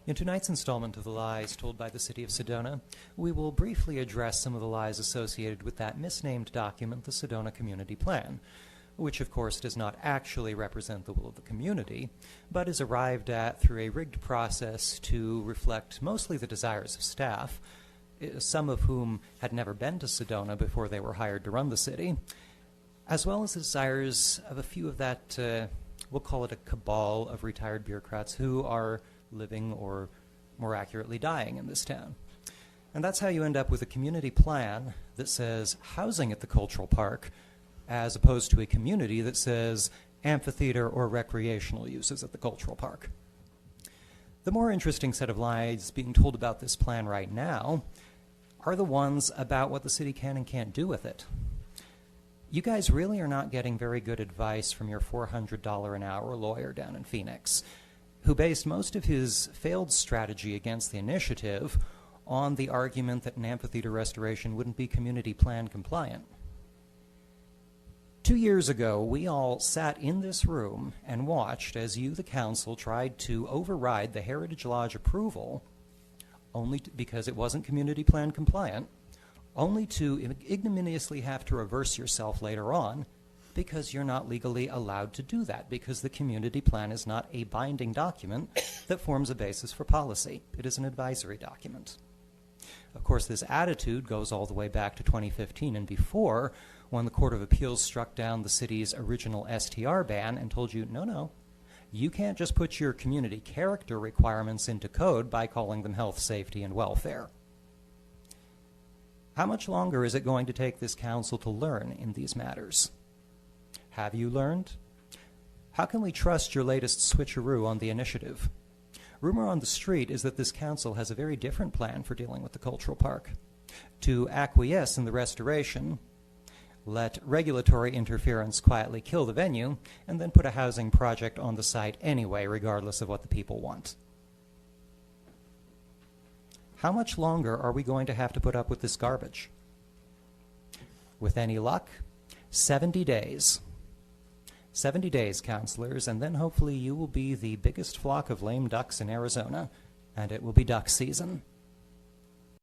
In tonight's installment of The Lies Told by the City of Sedona, we will briefly address some of the lies associated with that misnamed document, the Sedona Community Plan, which of course does not actually represent the will of the community, but is arrived at through a rigged process to reflect mostly the desires of staff, some of whom had never been to Sedona before they were hired to run the city, as well as the desires of a few of that, we'll call it a cabal of retired bureaucrats who are living, or more accurately dying, in this town. And that's how you end up with a community plan that says housing at the Cultural Park, as opposed to a community that says amphitheater or recreational uses at the Cultural Park. The more interesting set of lies being told about this plan right now are the ones about what the city can and can't do with it. You guys really are not getting very good advice from your $400 an hour lawyer down in Phoenix, who based most of his failed strategy against the initiative on the argument that an amphitheater restoration wouldn't be community plan compliant. 2 years ago, we all sat in this room and watched as you, the council, tried to override the Heritage Lodge approval only because it wasn't community plan compliant, only to ignominiously have to reverse yourself later on because you're not legally allowed to do that, because the community plan is not a binding document that forms a basis for policy. It is an advisory document. Of course, this attitude goes all the way back to 2015 and before, when the Court of Appeals struck down the city's original STR ban and told you, no, you can't just put your community character requirements into code by calling them health, safety, and welfare. How much longer is it going to take this council to learn in these matters? Have you learned? How can we trust your latest switcheroo on the initiative? Rumor on the street is that this council has a very different plan for dealing with the Cultural Park. To acquiesce in the restoration, let regulatory interference quietly kill the venue, and then put a housing project on the site anyway, regardless of what the people want. How much longer are we going to have to put up with this garbage? With any luck, 70 days. 70 days, councilors, and then hopefully you will be the biggest flock of lame ducks in Arizona, and it will be duck season.